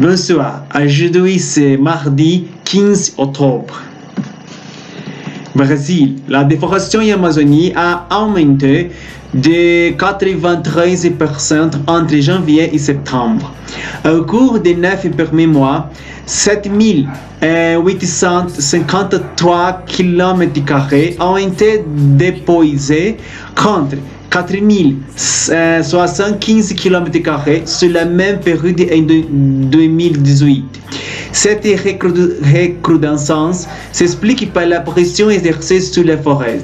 Bonsoir, aujourd'hui c'est mardi 15 octobre. Brésil, la déforestation en Amazonie a augmenté de 93% entre janvier et septembre. Au cours des 9 premiers mois, 7853 km² ont été déposés contre 4075 km² sur la même période en 2018. Cette recrudescence s'explique par la pression exercée sur les forêts.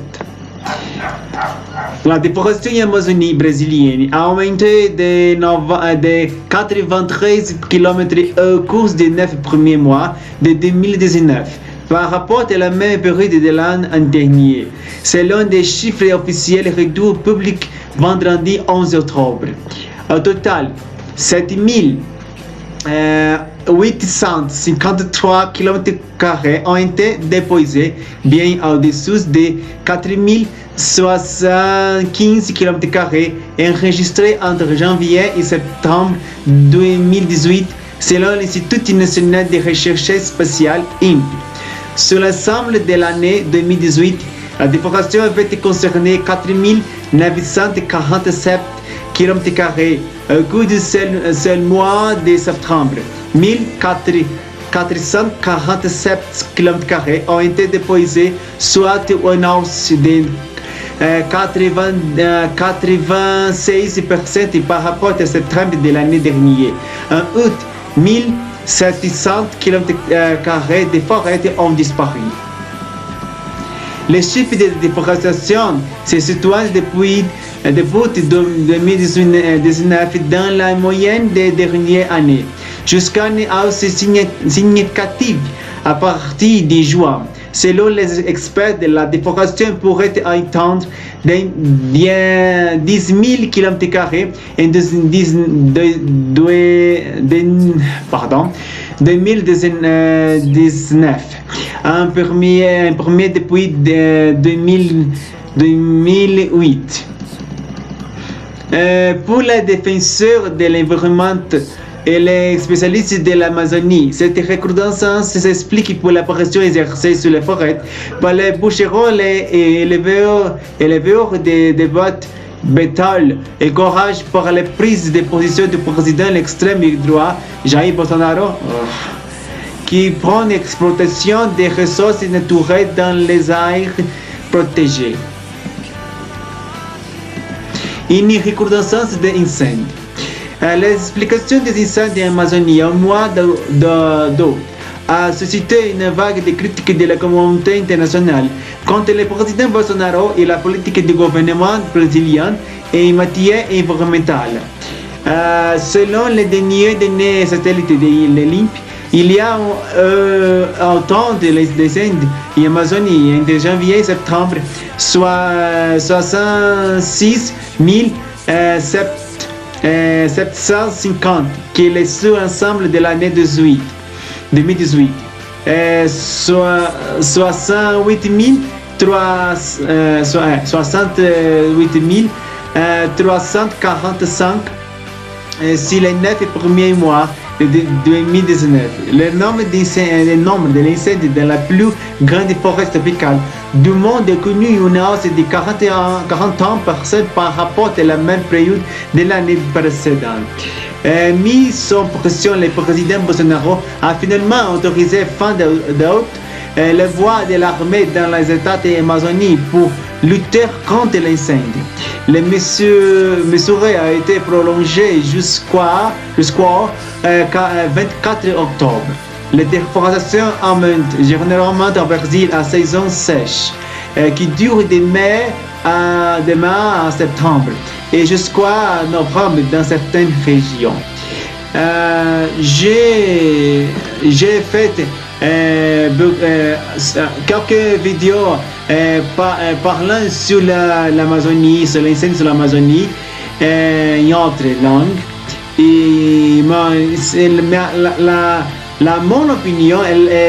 La déforestation en Amazonie brésilienne a augmenté de 93 km au cours des 9 premiers mois de 2019 par rapport à la même période de l'année dernière, selon des chiffres officiels rendus publics vendredi 11 octobre. Au total, 7853 km² ont été déposés, bien au-dessous de 4075 km² enregistrés entre janvier et septembre 2018, selon l'Institut national de recherche spatiale INPE. Sur l'ensemble de l'année 2018, la déforestation avait concerné 4947 km² au cours du seul mois de septembre. 1447 km² ont été déposés, soit une hausse de 86% par rapport à septembre de l'année dernière. En août, 1700 km² de forêts ont disparu. Les chiffres de déforestation se situent depuis 2019 dans la moyenne des dernières années, jusqu'à une hausse significative à partir de juin. Selon les experts, la déforestation pourrait atteindre 10 000 km² en 2019, un premier depuis 2008. Pour les défenseurs de l'environnement et les spécialistes de l'Amazonie, cette recrudescence s'explique pour la pression exercée sur les forêts par les boucheroles et éleveurs de boîtes bétail et courage par les prises de position du président l'extrême droit Jair Bolsonaro, qui prend l'exploitation des ressources naturelles dans les aires protégées. Une recrudescence des incendies. L'explication des incendies en Amazonie au mois d'août a suscité une vague de critiques de la communauté internationale contre le président Bolsonaro et la politique du gouvernement brésilien en matière environnementale. Selon les dernières données satellites de l'INPE, il y a autant d'incendies en Amazonie entre janvier et septembre, soit 66 750 que le sous-ensemble de l'année 2018, soit 68 345 sur les 9 premiers mois de 2019. Le nombre de l'incendie dans la plus grande forêt tropicale du monde a connu une hausse de 41% par rapport à la même période de l'année précédente. Mis sous pression, le président Bolsonaro a finalement autorisé fin d'août les voies de l'armée dans les États d'Amazonie pour lutter contre l'incendie. Les mesures a été prolongées jusqu'au 24 octobre. La déforestation augmente généralement au Brésil à saison sèche, qui dure de mai à septembre et jusqu'à novembre dans certaines régions. J'ai fait quelques vidéos parlant sur l'Amazonie, sur l'incendie sur l'Amazonie, en autre langue. Et mon opinion,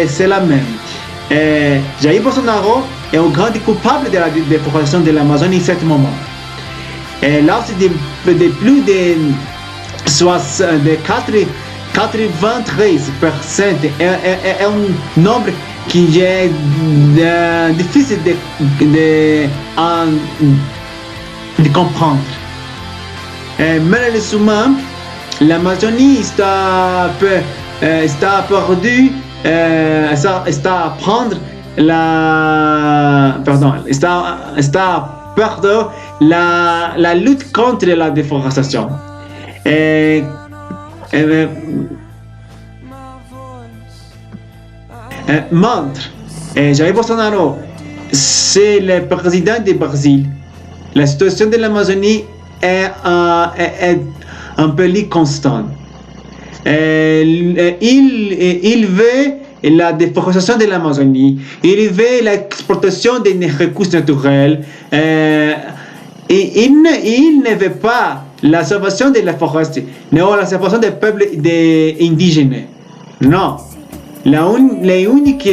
c'est la même. Jair Bolsonaro est un grand coupable de la déforestation de l'Amazonie en ce moment. L'hausse de plus de 4 93% est un nombre qui est difficile de comprendre. Malheureusement, l'Amazonie está perdue, está à prendre está perdre la lutte contre la déforestation. Montre, Jair Bolsonaro, c'est le président du Brésil. La situation de l'Amazonie est un péril constant. Il veut la déforestation de l'Amazonie, il veut l'exploitation des ressources naturelles, et il ne veut pas la salvation de la forêt, non la salvation des peuples indigènes. Non, la unique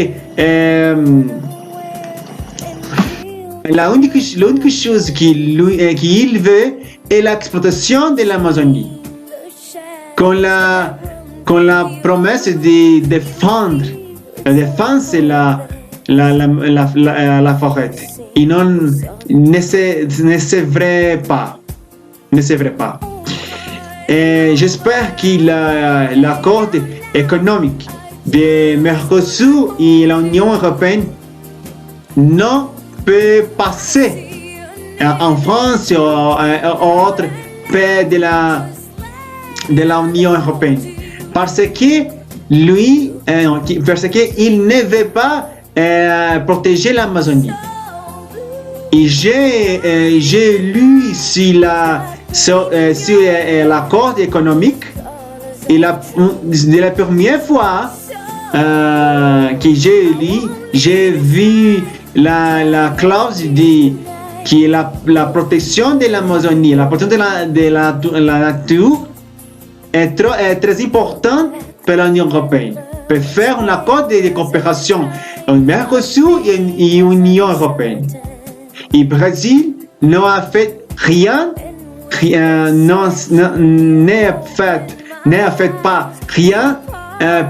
chose qu'il veut est l'exploitation de l'Amazonie. Con la promesse de défendre la forêt. Et non, ne c'est vrai pas. Et j'espère que l'accord économique de Mercosur et l'Union européenne ne peut passer en France ou autres pays de l'Union européenne parce qu'il ne veut pas protéger l'Amazonie. Et j'ai lu sur l'accord économique et de la première fois que j'ai vu la clause qui est la protection de l'Amazonie, la protection de la nature est très importante pour l'Union européenne. Pour faire un accord de coopération entre Mercosur et l'Union européenne. Et le Brésil n'a fait rien, n'a fait pas rien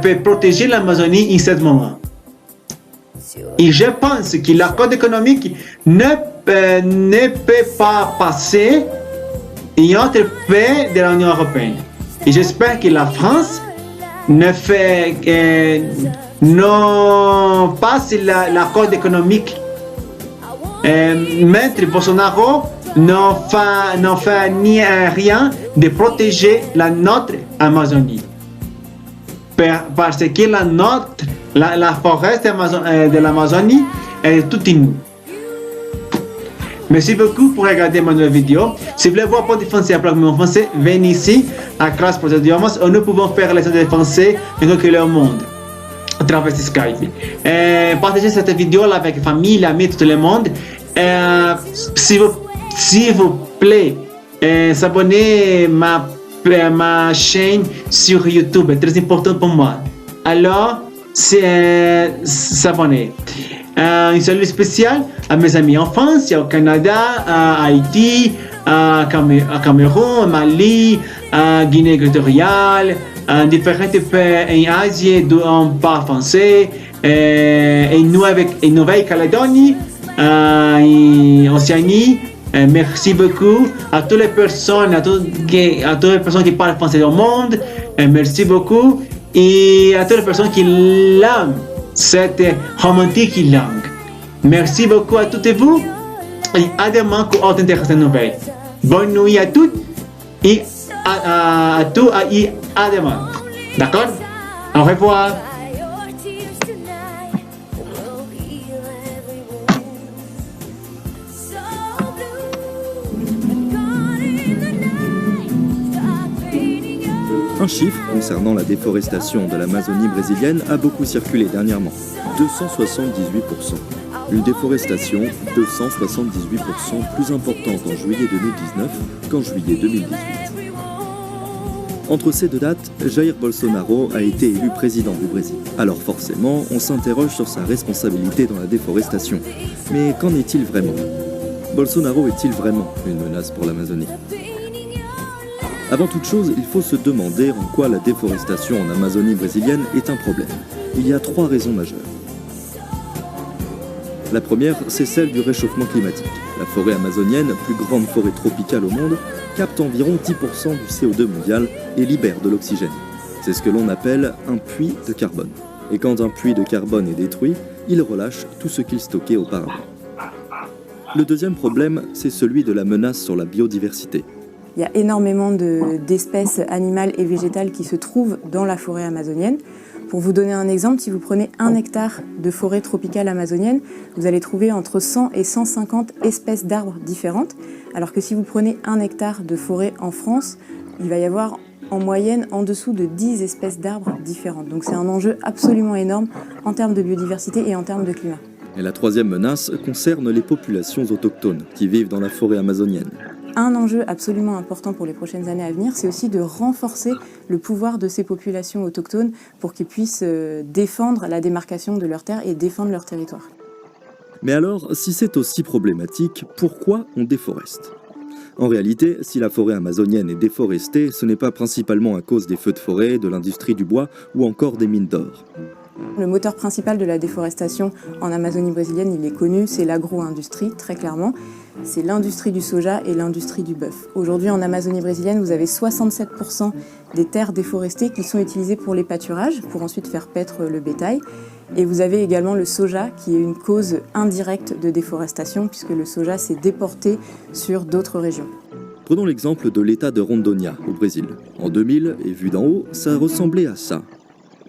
pour protéger l'Amazonie en ce moment. Et je pense que l'accord économique ne peut pas passer entre pays de l'Union européenne. Et j'espère que la France ne passe l'accord économique. Maître Bolsonaro ne fait ni rien de protéger notre Amazonie. Parce que la forêt de l'Amazonie est toute nous. Merci beaucoup pour regarder ma nouvelle vidéo. Si vous voulez voir pour français après mon français, venez ici à Classe pour les idiomes où nous pouvons faire les leçons de français et recueillir le monde à travers Skype. Partagez cette vidéo avec la famille, amis, tout le monde. S'il vous plaît, s'abonner à ma chaîne sur YouTube, c'est très important pour moi. Alors, s'abonner. Un salut spécial à mes amis en France, au Canada, à Haïti, à Cameroun, à Mali, à Guinée équatoriale, à différents pays en Asie où on parle français, et Nouvelle-Calédonie, en Océanie. Merci beaucoup à toutes les personnes, qui parlent français au monde. Merci beaucoup et à toutes les personnes qui l'aiment. Cette romantique langue. Merci beaucoup à toutes vous et à demain pour autre intéressante nouvelle. Bonne nuit à toutes et à tous et à demain. D'accord? Au revoir. Un chiffre concernant la déforestation de l'Amazonie brésilienne a beaucoup circulé dernièrement. 278%. Une déforestation 278% plus importante en juillet 2019 qu'en juillet 2018. Entre ces deux dates, Jair Bolsonaro a été élu président du Brésil. Alors forcément, on s'interroge sur sa responsabilité dans la déforestation. Mais qu'en est-il vraiment? Bolsonaro est-il vraiment une menace pour l'Amazonie? Avant toute chose, il faut se demander en quoi la déforestation en Amazonie brésilienne est un problème. Il y a 3 raisons majeures. La première, c'est celle du réchauffement climatique. La forêt amazonienne, plus grande forêt tropicale au monde, capte environ 10% du CO2 mondial et libère de l'oxygène. C'est ce que l'on appelle un puits de carbone. Et quand un puits de carbone est détruit, il relâche tout ce qu'il stockait auparavant. Le deuxième problème, c'est celui de la menace sur la biodiversité. Il y a énormément d'espèces animales et végétales qui se trouvent dans la forêt amazonienne. Pour vous donner un exemple, si vous prenez 1 hectare de forêt tropicale amazonienne, vous allez trouver entre 100 et 150 espèces d'arbres différentes, alors que si vous prenez 1 hectare de forêt en France, il va y avoir en moyenne en dessous de 10 espèces d'arbres différentes. Donc c'est un enjeu absolument énorme en termes de biodiversité et en termes de climat. Et la troisième menace concerne les populations autochtones qui vivent dans la forêt amazonienne. Un enjeu absolument important pour les prochaines années à venir, c'est aussi de renforcer le pouvoir de ces populations autochtones pour qu'ils puissent défendre la démarcation de leurs terres et défendre leur territoire. Mais alors, si c'est aussi problématique, pourquoi on déforeste ? En réalité, si la forêt amazonienne est déforestée, ce n'est pas principalement à cause des feux de forêt, de l'industrie du bois ou encore des mines d'or. Le moteur principal de la déforestation en Amazonie brésilienne, il est connu, c'est l'agro-industrie, très clairement. C'est l'industrie du soja et l'industrie du bœuf. Aujourd'hui, en Amazonie brésilienne, vous avez 67% des terres déforestées qui sont utilisées pour les pâturages, pour ensuite faire paître le bétail. Et vous avez également le soja, qui est une cause indirecte de déforestation, puisque le soja s'est déporté sur d'autres régions. Prenons l'exemple de l'état de Rondônia, au Brésil. En 2000, et vu d'en haut, ça ressemblait à ça.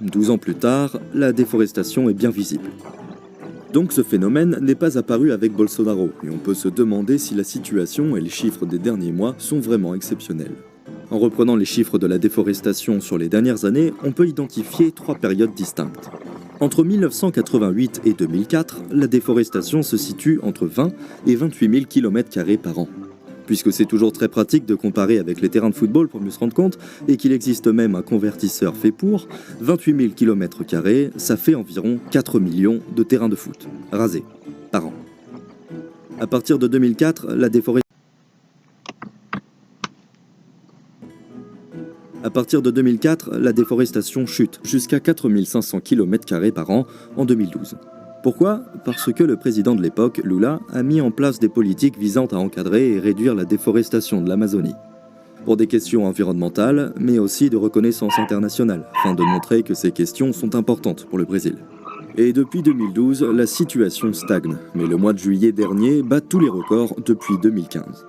12 ans plus tard, la déforestation est bien visible. Donc ce phénomène n'est pas apparu avec Bolsonaro, et on peut se demander si la situation et les chiffres des derniers mois sont vraiment exceptionnels. En reprenant les chiffres de la déforestation sur les dernières années, on peut identifier 3 périodes distinctes. Entre 1988 et 2004, la déforestation se situe entre 20 et 28 000 km² par an. Puisque c'est toujours très pratique de comparer avec les terrains de football pour mieux se rendre compte, et qu'il existe même un convertisseur fait pour, 28 000 km², ça fait environ 4 millions de terrains de foot, rasés, par an. À partir de 2004, la déforestation chute jusqu'à 4 500 km² par an en 2012. Pourquoi ? Parce que le président de l'époque, Lula, a mis en place des politiques visant à encadrer et réduire la déforestation de l'Amazonie. Pour des questions environnementales, mais aussi de reconnaissance internationale, afin de montrer que ces questions sont importantes pour le Brésil. Et depuis 2012, la situation stagne, mais le mois de juillet dernier bat tous les records depuis 2015.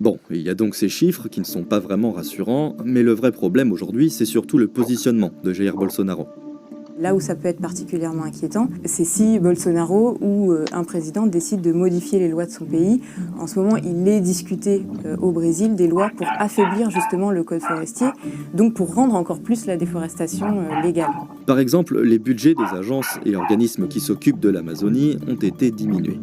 Bon, il y a donc ces chiffres qui ne sont pas vraiment rassurants, mais le vrai problème aujourd'hui, c'est surtout le positionnement de Jair Bolsonaro. Là où ça peut être particulièrement inquiétant, c'est si Bolsonaro ou un président décide de modifier les lois de son pays. En ce moment, il est discuté au Brésil des lois pour affaiblir justement le code forestier, donc pour rendre encore plus la déforestation légale. Par exemple, les budgets des agences et organismes qui s'occupent de l'Amazonie ont été diminués.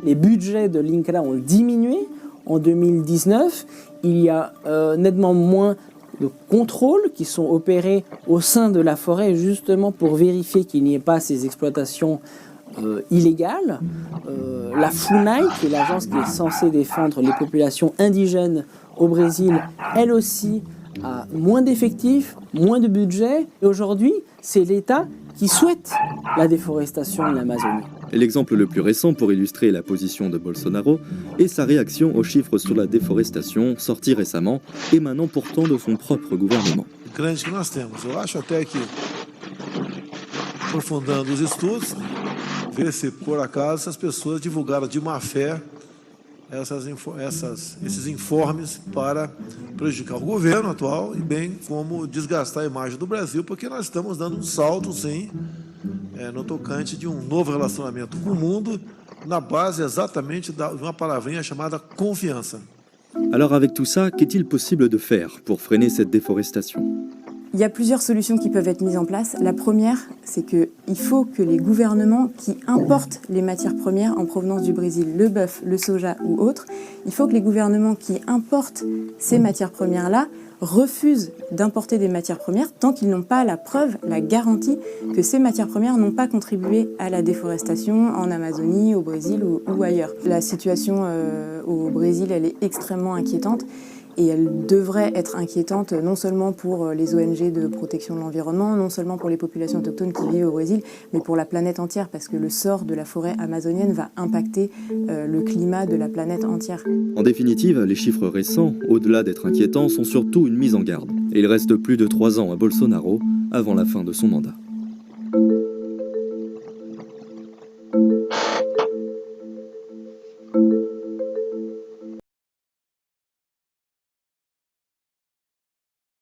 Les budgets de l'INCRA ont diminué. En 2019, il y a nettement moins de contrôles qui sont opérés au sein de la forêt justement pour vérifier qu'il n'y ait pas ces exploitations illégales. La FUNAI, qui est l'agence qui est censée défendre les populations indigènes au Brésil, elle aussi a moins d'effectifs, moins de budget. Et aujourd'hui, c'est l'État qui souhaite la déforestation de l'Amazonie. L'exemple le plus récent pour illustrer la position de Bolsonaro est sa réaction aux chiffres sur la déforestation sortis récemment, émanant pourtant de son propre gouvernement. Grande que nós temos. Eu acho até que, aprofundando os estudos, ver se por acaso essas pessoas divulgaram de má fé esses informes para prejudicar o governo atual e bem como desgastar a imagem do Brasil, porque nós estamos dando um salto, sim, no tocante de novo relacionamento com o mundo, na base exatamente de uma palavrinha chamada confiança. Alors avec tout ça, qu'est-il possible de faire pour freiner cette déforestation ? Il y a plusieurs solutions qui peuvent être mises en place. La première, c'est qu'il faut que les gouvernements qui importent les matières premières en provenance du Brésil, le bœuf, le soja ou autres, il faut que les gouvernements qui importent ces matières premières-là refusent d'importer des matières premières tant qu'ils n'ont pas la preuve, la garantie que ces matières premières n'ont pas contribué à la déforestation en Amazonie, au Brésil ou ailleurs. La situation au Brésil, elle est extrêmement inquiétante. Et elle devrait être inquiétante non seulement pour les ONG de protection de l'environnement, non seulement pour les populations autochtones qui vivent au Brésil, mais pour la planète entière, parce que le sort de la forêt amazonienne va impacter le climat de la planète entière. En définitive, les chiffres récents, au-delà d'être inquiétants, sont surtout une mise en garde. Et il reste plus de 3 ans à Bolsonaro avant la fin de son mandat.